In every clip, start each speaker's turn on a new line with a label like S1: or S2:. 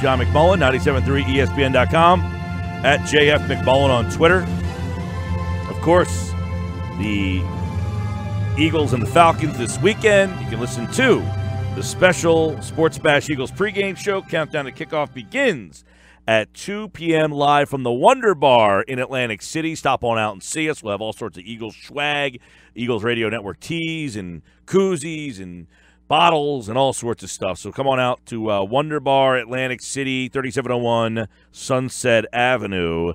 S1: John McMullen, 97.3 ESPN.com, at JF McMullen on Twitter. Of course, the Eagles and the Falcons this weekend. You can listen to the special Sports Bash Eagles pregame show. Countdown to kickoff begins at 2 p.m. live from the Wonder Bar in Atlantic City. Stop on out and see us. We'll have all sorts of Eagles swag, Eagles Radio Network tees and koozies and bottles and all sorts of stuff. So come on out to Wonder Bar, Atlantic City, 3701 Sunset Avenue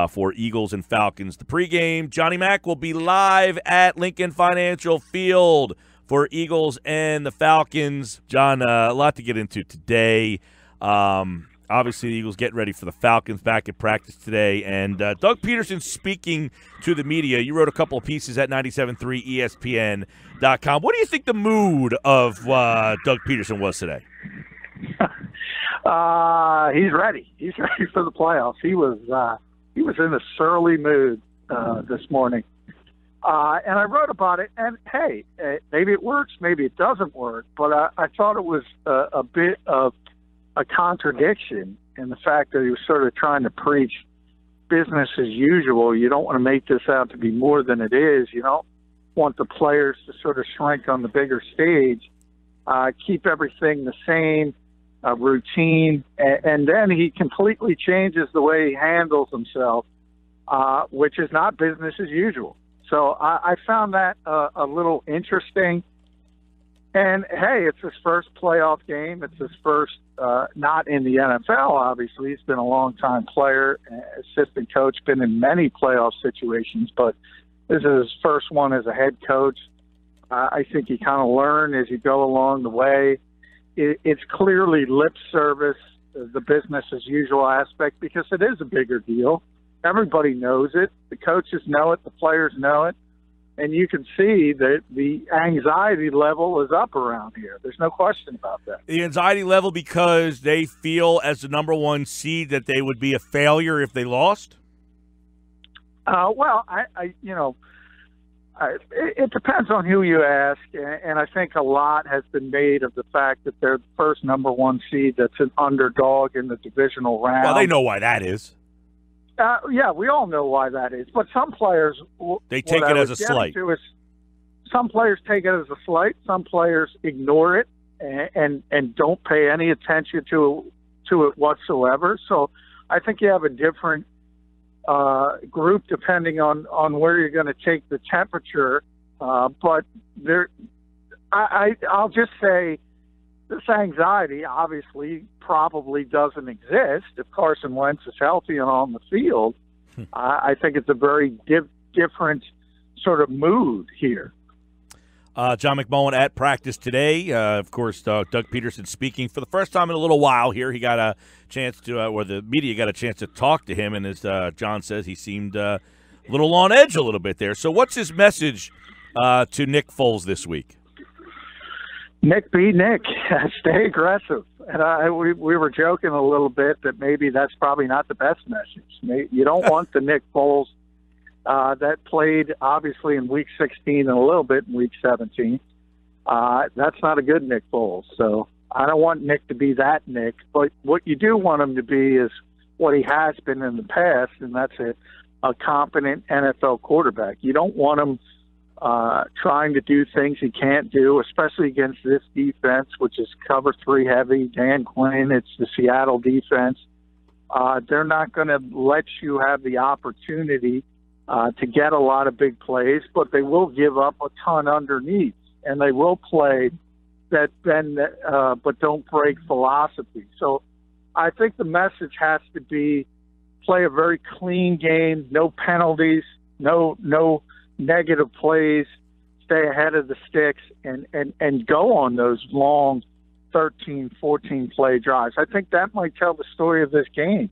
S1: for Eagles and Falcons. The pregame, Johnny Mac will be live at Lincoln Financial Field for Eagles and the Falcons. John, a lot to get into today. Obviously, the Eagles getting ready for the Falcons back at practice today. And Doug Pederson speaking to the media. You wrote a couple of pieces at 97.3 ESPN.com. What do you think the mood of Doug Pederson was today?
S2: He's ready. He's ready for the playoffs. He was in a surly mood this morning. And I wrote about it. And, hey, maybe it works, maybe it doesn't work. But I thought it was a bit of a contradiction in the fact that he was sort of trying to preach business as usual. You don't want to make this out to be more than it is. You don't want the players to sort of shrink on the bigger stage, keep everything the same, routine, and then he completely changes the way he handles himself, which is not business as usual. So I found that a little interesting. And, hey, it's his first playoff game. It's his first, not in the NFL, obviously. He's been a long-time player, assistant coach, been in many playoff situations, but this is his first one as a head coach. I think you kind of learn as you go along the way. It's clearly lip service, the business-as-usual aspect, because it is a bigger deal. Everybody knows it. The coaches know it. The players know it. And you can see that the anxiety level is up around here. There's no question about that.
S1: The anxiety level because they feel as the number one seed that they would be a failure if they lost?
S2: Well, it depends on who you ask. And I think a lot has been made of the fact that they're the first number one seed that's an underdog in the divisional round.
S1: Well, they know why that is.
S2: Yeah, we all know why that is. But some players
S1: they take it as a slight.
S2: Some players take it as a slight. Some players ignore it and don't pay any attention to it whatsoever. So I think you have a different group depending on where you're going to take the temperature. But I'll just say this anxiety obviously probably doesn't exist if Carson Wentz is healthy and on the field. I think it's a very different sort of mood here.
S1: John McMullen at practice today. Of course, Doug Pederson speaking for the first time in a little while here. He got a chance to, or the media got a chance to talk to him, and as John says, he seemed a little on edge a little bit there. So what's his message to Nick Foles this week?
S2: Nick, be Nick. Stay aggressive. And we were joking a little bit that maybe that's probably not the best message. You don't want the Nick Foles that played, obviously, in Week 16 and a little bit in Week 17. That's not a good Nick Foles. So I don't want Nick to be that Nick. But what you do want him to be is what he has been in the past, and that's a competent NFL quarterback. You don't want him trying to do things he can't do, especially against this defense, which is cover three heavy. Dan Quinn, it's the Seattle defense. They're not going to let you have the opportunity to get a lot of big plays, but they will give up a ton underneath, and they will play that bend, but don't break philosophy. So I think the message has to be play a very clean game, no penalties, no negative plays, stay ahead of the sticks, and go on those long 13, 14-play drives. I think that might tell the story of this game.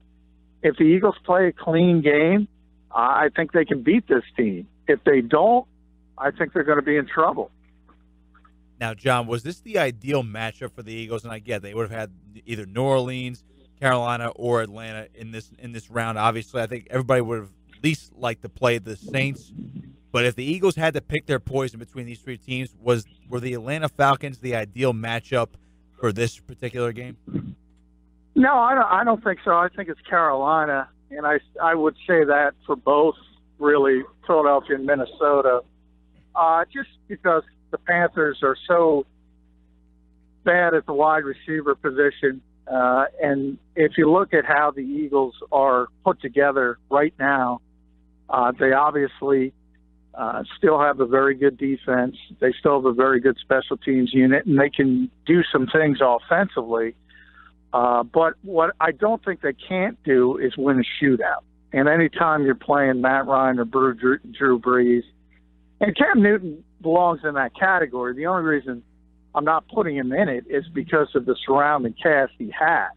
S2: If the Eagles play a clean game, I think they can beat this team. If they don't, I think they're going to be in trouble.
S3: Now, John, was this the ideal matchup for the Eagles? And I get they would have had either New Orleans, Carolina, or Atlanta in this round. Obviously, I think everybody would have at least liked to play the Saints. But if the Eagles had to pick their poison between these three teams, were the Atlanta Falcons the ideal matchup for this particular game?
S2: No, I don't think so. I think it's Carolina, and I would say that for both, really, Philadelphia and Minnesota, just because the Panthers are so bad at the wide receiver position. And if you look at how the Eagles are put together right now, they obviously still have a very good defense. They still have a very good special teams unit, and they can do some things offensively. But what I don't think they can't do is win a shootout. And anytime you're playing Matt Ryan or Drew Brees, and Cam Newton belongs in that category. The only reason I'm not putting him in it is because of the surrounding cast he has.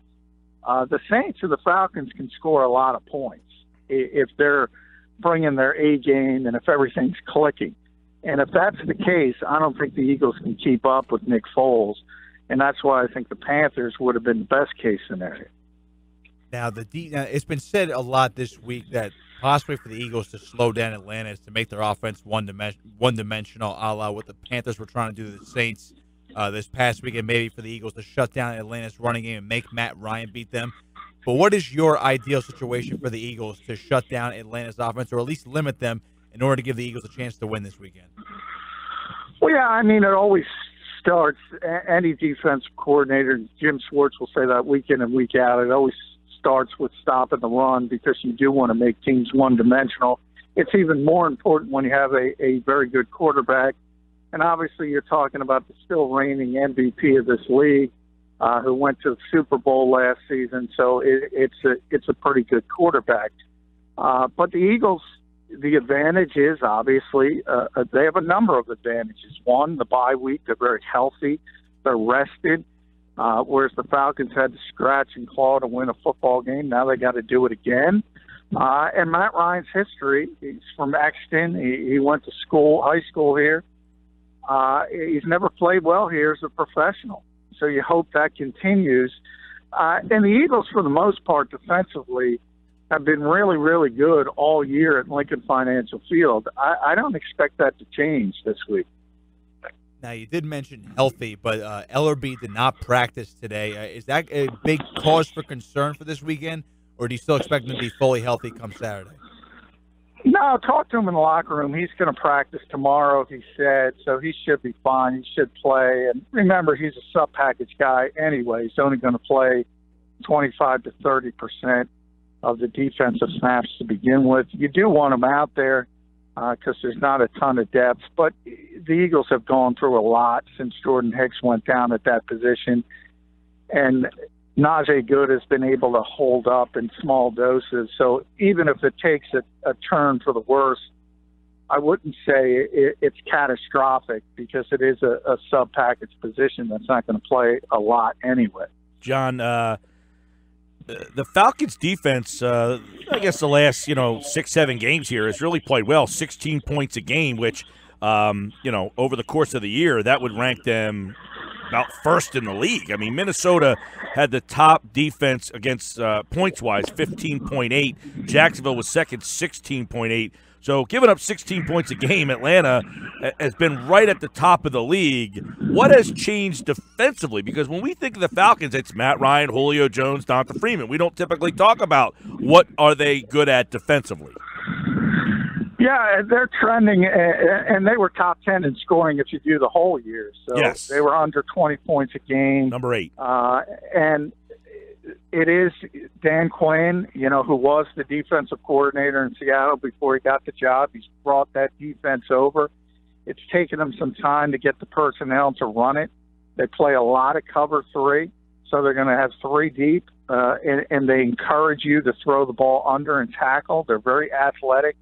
S2: The Saints or the Falcons can score a lot of points if they're bringing their A game and if everything's clicking. And if that's the case, I don't think the Eagles can keep up with Nick Foles. And that's why I think the Panthers would have been the best case scenario.
S3: Now, it's been said a lot this week that possibly for the Eagles to slow down Atlanta is to make their offense one-dimensional, a la what the Panthers were trying to do to the Saints this past week, and maybe for the Eagles to shut down Atlanta's running game and make Matt Ryan beat them. But what is your ideal situation for the Eagles to shut down Atlanta's offense, or at least limit them in order to give the Eagles a chance to win this weekend?
S2: Well, yeah, I mean, it always starts, any defensive coordinator, Jim Schwartz will say that week in and week out, it always starts with stopping the run because you do want to make teams one-dimensional. It's even more important when you have a very good quarterback. And obviously you're talking about the still reigning MVP of this league who went to the Super Bowl last season. So it's a pretty good quarterback. But the Eagles, the advantage is obviously they have a number of advantages. One, the bye week, they're very healthy, they're rested. Whereas the Falcons had to scratch and claw to win a football game. Now they got to do it again. And Matt Ryan's history, he's from Exton. He went to high school here. He's never played well here as a professional. So you hope that continues. And the Eagles, for the most part, defensively, have been really, really good all year at Lincoln Financial Field. I don't expect that to change this week.
S3: Now, you did mention healthy, but Ellerby did not practice today. Is that a big cause for concern for this weekend, or do you still expect him to be fully healthy come Saturday?
S2: No, talk to him in the locker room. He's going to practice tomorrow, he said, so he should be fine. He should play. And remember, he's a sub-package guy anyway. He's only going to play 25 to 30% of the defensive snaps to begin with. You do want him out there because there's not a ton of depth. But the Eagles have gone through a lot since Jordan Hicks went down at that position. And Najee Good has been able to hold up in small doses. So even if it takes a turn for the worse, I wouldn't say it's catastrophic because it is a sub-package position that's not going to play a lot anyway.
S1: John, the Falcons' defense, I guess the last 6-7 games here has really played well. 16 points a game, which over the course of the year that would rank them about first in the league. I mean, Minnesota had the top defense against points-wise, 15.8. Jacksonville was second, 16.8. So giving up 16 points a game, Atlanta has been right at the top of the league. What has changed defensively? Because when we think of the Falcons, it's Matt Ryan, Julio Jones, Donta Freeman. We don't typically talk about what are they good at defensively.
S2: Yeah, they're trending, and they were top 10 in scoring if you do the whole year. So
S1: yes.
S2: They were under 20 points a game.
S1: Number 8.
S2: And it is Dan Quinn, who was the defensive coordinator in Seattle before he got the job. He's brought that defense over. It's taken them some time to get the personnel to run it. They play a lot of cover 3, so they're going to have 3 deep, and they encourage you to throw the ball under and tackle. They're very athletic.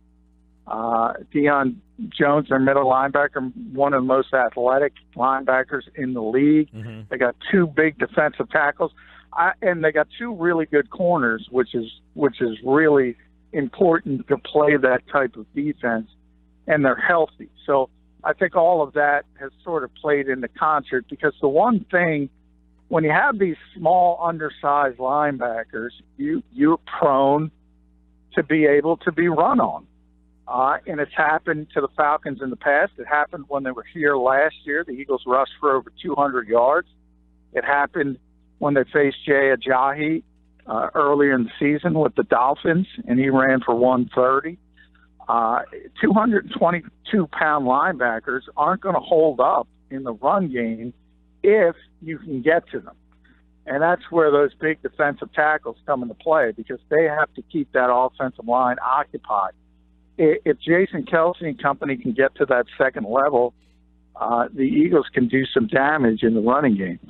S2: Deion Jones, their middle linebacker, one of the most athletic linebackers in the league. Mm-hmm. They got 2 big defensive tackles, and they got 2 really good corners, which is really important to play that type of defense. And they're healthy, so I think all of that has sort of played into concert. Because the one thing, when you have these small, undersized linebackers, you're prone to be able to be run on. And it's happened to the Falcons in the past. It happened when they were here last year. The Eagles rushed for over 200 yards. It happened when they faced Jay Ajayi earlier in the season with the Dolphins, and he ran for 130. 222-pound linebackers aren't going to hold up in the run game if you can get to them. And that's where those big defensive tackles come into play, because they have to keep that offensive line occupied. If Jason Kelsey and company can get to that second level, the Eagles can do some damage in the running game.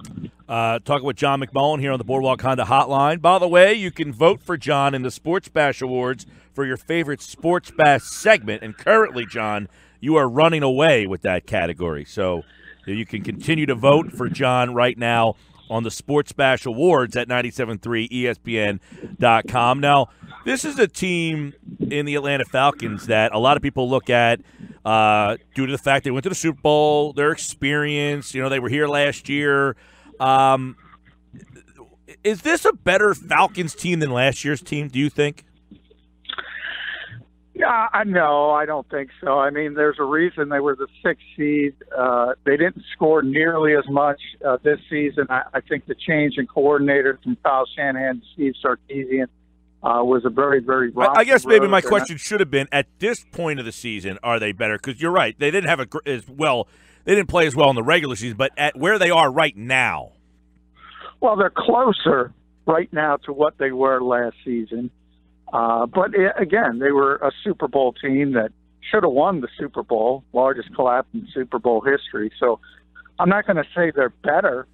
S1: Talking with John McMullen here on the Boardwalk Honda Hotline. By the way, you can vote for John in the Sports Bash Awards for your favorite Sports Bash segment. And currently, John, you are running away with that category. So you can continue to vote for John right now on the Sports Bash Awards at 97.3ESPN.com. Now, this is a team in the Atlanta Falcons that a lot of people look at due to the fact they went to the Super Bowl, their experience. You know, they were here last year. Is this a better Falcons team than last year's team, do you think?
S2: Yeah, no, I don't think so. I mean, there's a reason they were the 6th seed. They didn't score nearly as much this season. I think the change in coordinator from Kyle Shanahan to Steve Sarkisian was a very, very rough.
S1: I guess maybe my question should have been, at this point of the season, are they better? Because you're right, they didn't have as well. They didn't play as well in the regular season, but at where they are right now.
S2: Well, they're closer right now to what they were last season. But again, they were a Super Bowl team that should have won the Super Bowl, largest collapse in Super Bowl history. So I'm not going to say they're better,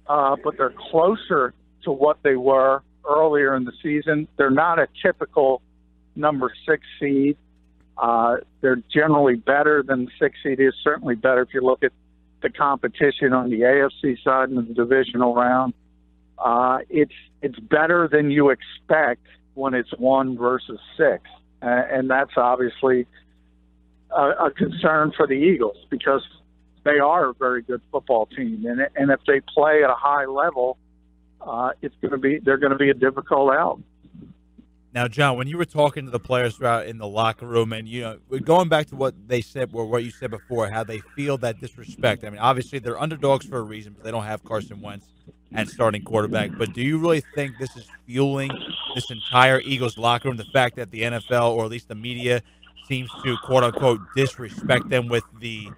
S2: but they're closer to what they were earlier in the season. They're not a typical number 6 seed. They're generally better than the 6 seed is, certainly better if you look at the competition on the AFC side in the divisional round. It's better than you expect when it's 1 versus 6. And that's obviously a concern for the Eagles, because they are a very good football team. And if they play at a high level, they're going to be a difficult out.
S3: Now, John, when you were talking to the players throughout in the locker room, and going back to what they said or what you said before, how they feel that disrespect. I mean, obviously they're underdogs for a reason, but they don't have Carson Wentz at starting quarterback. But do you really think this is fueling this entire Eagles locker room? The fact that the NFL, or at least the media, seems to quote unquote disrespect them with the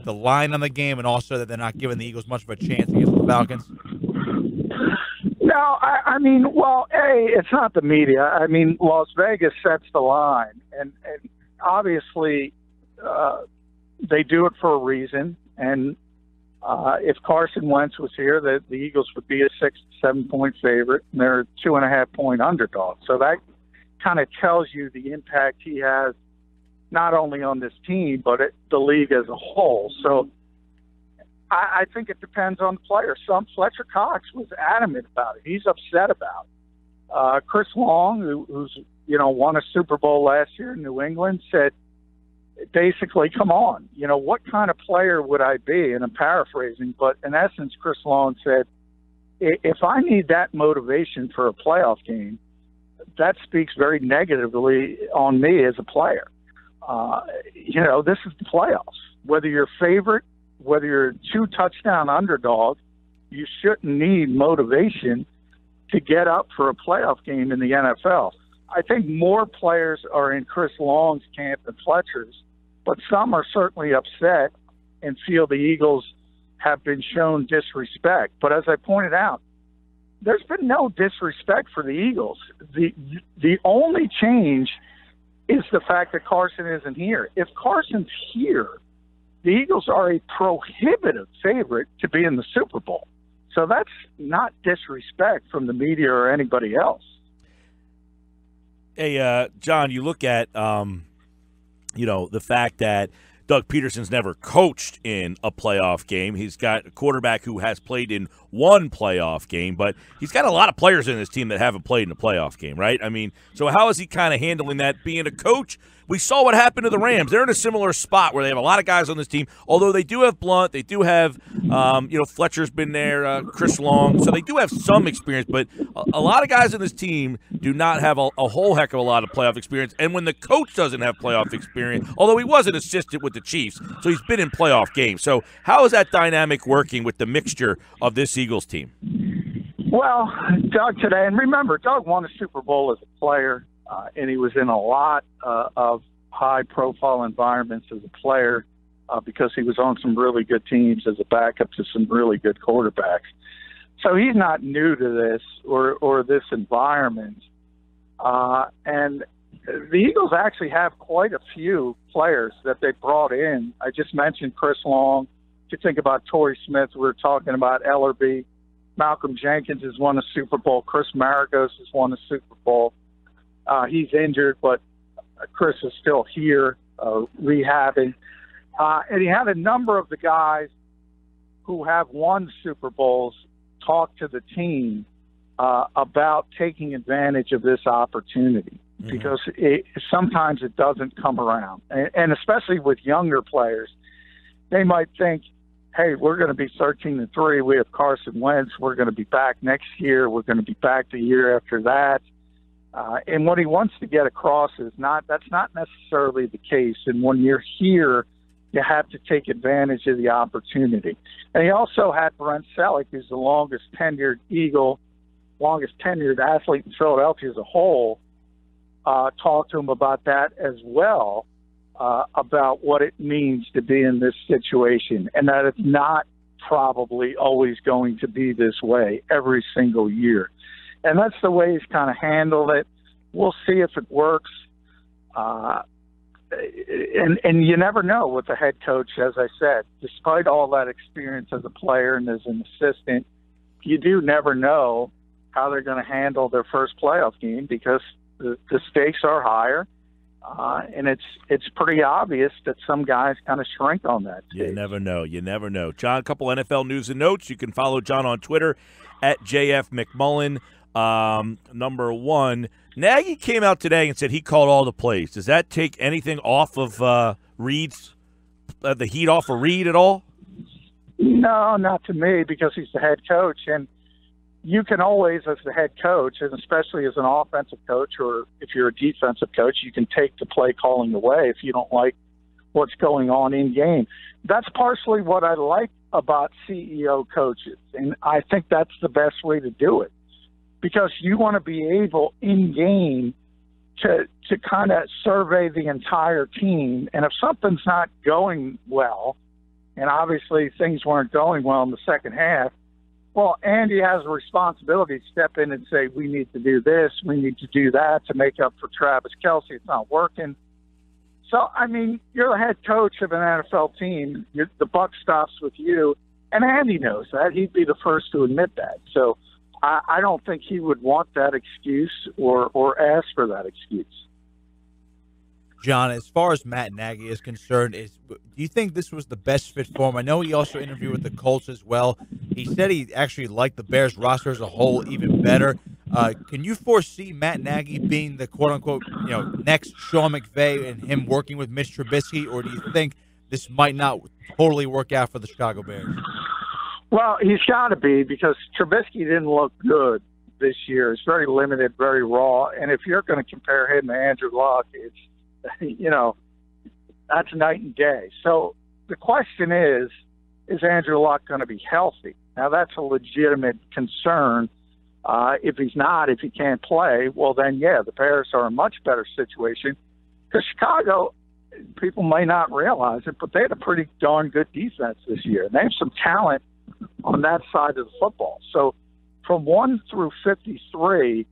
S3: line on the game, and also that they're not giving the Eagles much of a chance against the Falcons.
S2: No, I mean, well, it's not the media. I mean, Las Vegas sets the line, and obviously they do it for a reason. And if Carson Wentz was here, the Eagles would be a 6 to 7 point favorite, and they're a 2.5 point underdog. So that kind of tells you the impact he has, not only on this team, but the league as a whole. So I think it depends on the player. Fletcher Cox was adamant about it. He's upset about it. Chris Long, who's won a Super Bowl last year in New England, said basically, come on, what kind of player would I be? And I'm paraphrasing, but in essence, Chris Long said, if I need that motivation for a playoff game, that speaks very negatively on me as a player. This is the playoffs. Whether you're favorite, whether you're a 2-touchdown underdog, you shouldn't need motivation to get up for a playoff game in the NFL. I think more players are in Chris Long's camp than Fletcher's, but some are certainly upset and feel the Eagles have been shown disrespect. But as I pointed out, there's been no disrespect for the Eagles. The only change is the fact that Carson isn't here. If Carson's here, the Eagles are a prohibitive favorite to be in the Super Bowl. So that's not disrespect from the media or anybody else.
S1: Hey, John, you look at, the fact that Doug Pederson's never coached in a playoff game. He's got a quarterback who has played in one playoff game, but he's got a lot of players in his team that haven't played in a playoff game, right? I mean, so how is he kind of handling that being a coach? We saw what happened to the Rams. They're in a similar spot where they have a lot of guys on this team, although they do have Blunt. They do have, Fletcher's been there, Chris Long. So they do have some experience, but a lot of guys in this team do not have a whole heck of a lot of playoff experience. And when the coach doesn't have playoff experience, although he was an assistant with the Chiefs, so he's been in playoff games. So how is that dynamic working with the mixture of this Eagles team?
S2: Well, Doug today, and remember, Doug won a Super Bowl as a player, and he was in a lot of high-profile environments as a player because he was on some really good teams as a backup to some really good quarterbacks. So he's not new to this or this environment. And the Eagles actually have quite a few players that they brought in. I just mentioned Chris Long. If you think about Torrey Smith, we were talking about Ellerbe. Malcolm Jenkins has won a Super Bowl. Chris Maragos has won a Super Bowl. He's injured, but Chris is still here rehabbing. And he had a number of the guys who have won Super Bowls talk to the team about taking advantage of this opportunity because sometimes it doesn't come around. And especially with younger players, they might think, hey, we're going to be 13-3. We have Carson Wentz. We're going to be back next year. We're going to be back the year after that. And what he wants to get across is that's not necessarily the case. And when you're here, you have to take advantage of the opportunity. And he also had Brent Selleck, who's the longest tenured Eagle, longest tenured athlete in Philadelphia as a whole, talk to him about that as well, about what it means to be in this situation and that it's not probably always going to be this way every single year. And that's the way he's kind of handled it. We'll see if it works. And you never know with the head coach, as I said, despite all that experience as a player and as an assistant, you do never know how they're going to handle their first playoff game because the stakes are higher. And it's pretty obvious that some guys kind of shrink on that stage.
S1: You never know. You never know. John, a couple NFL news and notes. You can follow John on Twitter at JF McMullen. Number one, Nagy came out today and said he called all the plays. Does that take anything off of Reed's, the heat off of Reed at all?
S2: No, not to me, because he's the head coach. And you can always, as the head coach, and especially as an offensive coach or if you're a defensive coach, you can take the play calling away if you don't like what's going on in game. That's partially what I like about CEO coaches, and I think that's the best way to do it. Because you want to be able in game to kind of survey the entire team. And if something's not going well, and obviously things weren't going well in the second half, well, Andy has a responsibility to step in and say, we need to do this, we need to do that to make up for Travis Kelce. It's not working. So, I mean, you're the head coach of an NFL team. The buck stops with you. And Andy knows that. He'd be the first to admit that. So, I don't think he would want that excuse or ask for that excuse.
S3: John, as far as Matt Nagy is concerned, do you think this was the best fit for him? I know he also interviewed with the Colts as well. He said he actually liked the Bears roster as a whole even better. Can you foresee Matt Nagy being the quote-unquote next Sean McVay and him working with Mitch Trubisky, or do you think this might not totally work out for the Chicago Bears?
S2: Well, he's got to be, because Trubisky didn't look good this year. It's very limited, very raw. And if you're going to compare him to Andrew Luck, it's, that's night and day. So the question is Andrew Luck going to be healthy? Now, that's a legitimate concern. If he's not, if he can't play, well, then, yeah, the Bears are in a much better situation. Because Chicago, people may not realize it, but they had a pretty darn good defense this year. They have some talent on that side of the football. So from 1 through 53,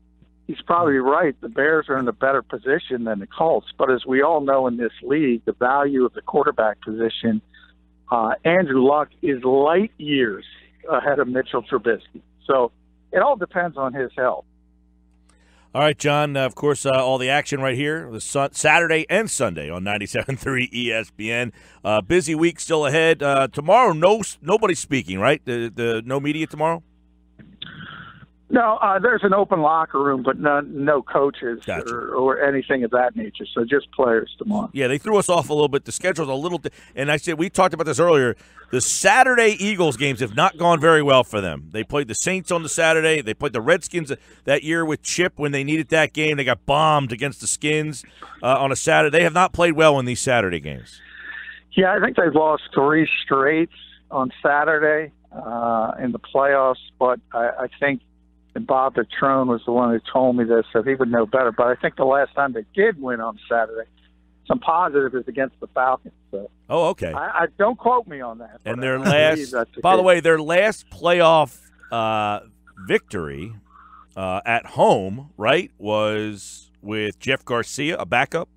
S2: he's probably right. The Bears are in a better position than the Colts. But as we all know in this league, the value of the quarterback position, Andrew Luck is light years ahead of Mitchell Trubisky. So it all depends on his health.
S1: All right, John, of course, all the action right here, Saturday and Sunday on 97.3 ESPN. Busy week still ahead. Tomorrow, nobody's speaking, right? No media tomorrow?
S2: No, there's an open locker room, but no coaches
S1: Gotcha.
S2: or anything of that nature. So just players tomorrow.
S1: Yeah, they threw us off a little bit. The schedule's a little and I said we talked about this earlier. The Saturday Eagles games have not gone very well for them. They played the Saints on the Saturday. They played the Redskins that year with Chip when they needed that game. They got bombed against the Skins on a Saturday. They have not played well in these Saturday games.
S2: Yeah, I think they've lost 3 straight on Saturday in the playoffs, but I think and Bob Petrone was the one who told me this, so he would know better. But I think the last time they did win on Saturday, some positive is against the Falcons. So
S1: oh, okay.
S2: I don't quote me on that.
S1: And their last, by the way, their last playoff victory at home, right, was with Jeff Garcia, a backup.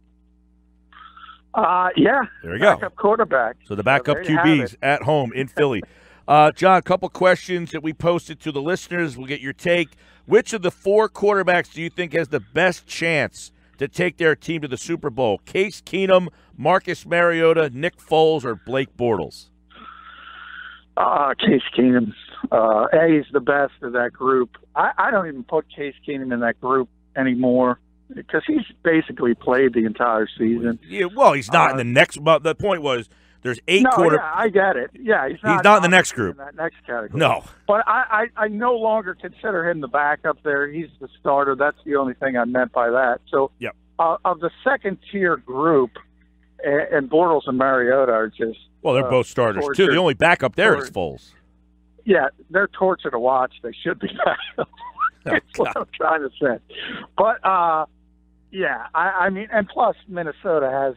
S2: Yeah.
S1: There you go.
S2: Backup quarterback.
S1: So the backup QBs at home in Philly. John, a couple questions that we posted to the listeners. We'll get your take. Which of the 4 quarterbacks do you think has the best chance to take their team to the Super Bowl? Case Keenum, Marcus Mariota, Nick Foles, or Blake Bortles?
S2: Case Keenum. He's the best of that group. I don't even put Case Keenum in that group anymore because he's basically played the entire season.
S1: Yeah, well, he's not in the next. But the point was, there's 8 quarterbacks.
S2: Yeah, I get it. Yeah, he's not
S1: in the next group.
S2: In that next category.
S1: No.
S2: But I no longer consider him the backup there. He's the starter. That's the only thing I meant by that. So
S1: yep.
S2: Of the second-tier group, and Bortles and Mariota are just
S1: well, they're both starters, too. The only backup there is Foles.
S2: Yeah, they're torture to watch. They should be backup. That's what I'm trying to say. But, yeah, I mean, and plus Minnesota has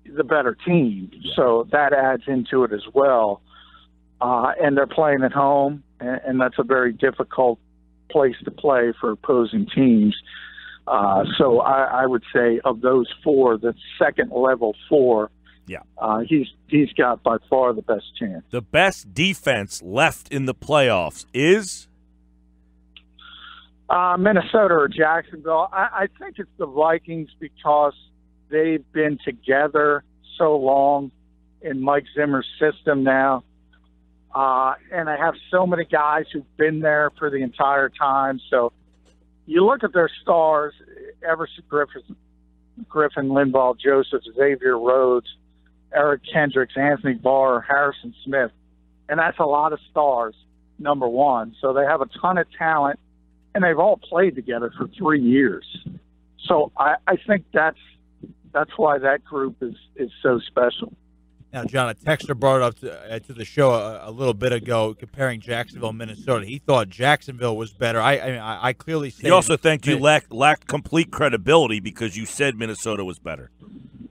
S2: the better team, so that adds into it as well. And they're playing at home, and that's a very difficult place to play for opposing teams. So I would say of those 4, the second level 4, he's got by far the best chance.
S1: The best defense left in the playoffs is
S2: Minnesota or Jacksonville. I think it's the Vikings because they've been together so long in Mike Zimmer's system now. And I have so many guys who've been there for the entire time. So you look at their stars, Everson Griffin, Linval Joseph, Xavier Rhodes, Eric Kendricks, Anthony Barr, Harrison Smith. And that's a lot of stars, number one. So they have a ton of talent, and they've all played together for 3 years. So I think that's why that group is so special.
S3: Now, John, a texter brought it up to the show a little bit ago, comparing Jacksonville and Minnesota. He thought Jacksonville was better. I clearly say.
S1: He also think you lacked complete credibility because you said Minnesota was better.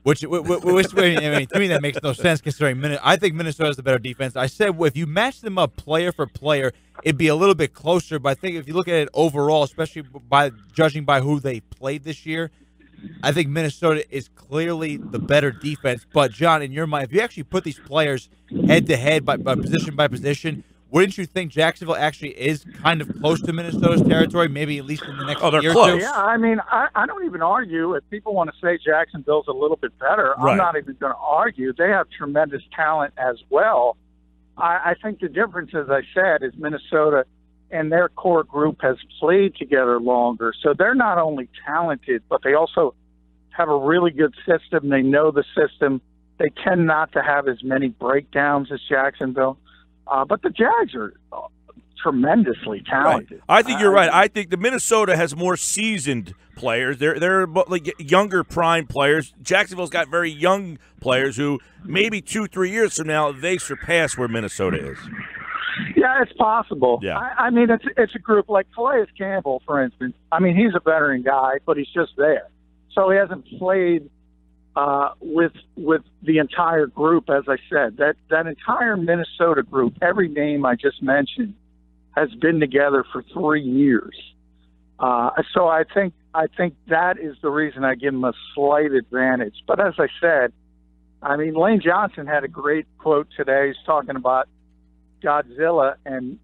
S3: Which I mean, to me that makes no sense considering I think Minnesota's the better defense. I said if you match them up player for player, it'd be a little bit closer. But I think if you look at it overall, especially judging by who they played this year, I think Minnesota is clearly the better defense. But, John, in your mind, if you actually put these players head-to-head by position, wouldn't you think Jacksonville actually is kind of close to Minnesota's territory, maybe at least in the next year
S1: close.
S3: or two?
S2: Yeah, I mean, I don't even argue. If people want to say Jacksonville's a little bit better,
S1: right.
S2: I'm not even going to argue. They have tremendous talent as well. I think the difference, as I said, is Minnesota and their core group has played together longer. So they're not only talented, but they also have a really good system. They know the system. They tend not to have as many breakdowns as Jacksonville. But the Jags are tremendously talented.
S1: Right. I think you're right. I think the Minnesota has more seasoned players. They're like younger prime players. Jacksonville's got very young players who maybe 2-3 years from now they surpass where Minnesota is.
S2: Yeah, it's possible.
S1: Yeah.
S2: I mean, it's a group like Calais Campbell, for instance. I mean, he's a veteran guy, but he's just there. So he hasn't played with the entire group, as I said. That entire Minnesota group, every name I just mentioned, has been together for 3 years. So I think that is the reason I give him a slight advantage. But as I said, I mean, Lane Johnson had a great quote today. He's talking about Godzilla, and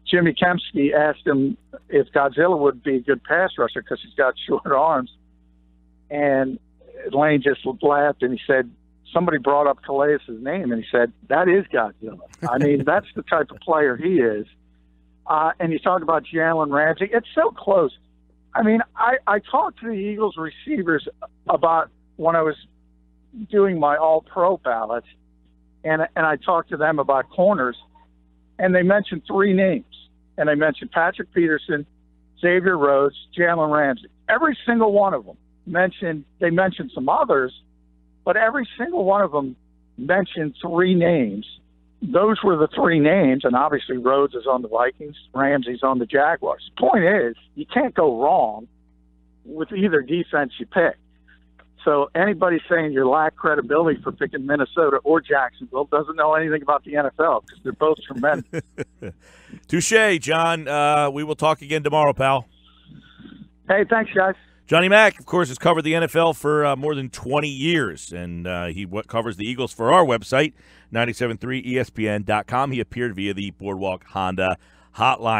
S2: Jimmy Kempski asked him if Godzilla would be a good pass rusher because he's got short arms. And Lane just laughed and he said, somebody brought up Calais' name, and he said, that is Godzilla. I mean, that's the type of player he is. And you talk about Jalen Ramsey. It's so close. I mean, I talked to the Eagles receivers about when I was doing my all-pro ballots, and I talked to them about corners, and they mentioned 3 names. And they mentioned Patrick Peterson, Xavier Rhodes, Jalen Ramsey. Every single one of them they mentioned some others, but every single one of them mentioned 3 names those were the three names, and obviously Rhodes is on the Vikings, Ramsey's on the Jaguars. The point is, you can't go wrong with either defense you pick. So anybody saying you lack credibility for picking Minnesota or Jacksonville doesn't know anything about the NFL, because they're both tremendous.
S1: Touche, John. We will talk again tomorrow, pal.
S2: Hey, thanks, guys.
S1: Johnny Mack, of course, has covered the NFL for more than 20 years, and he covers the Eagles for our website, 973ESPN.com. He appeared via the Boardwalk Honda hotline.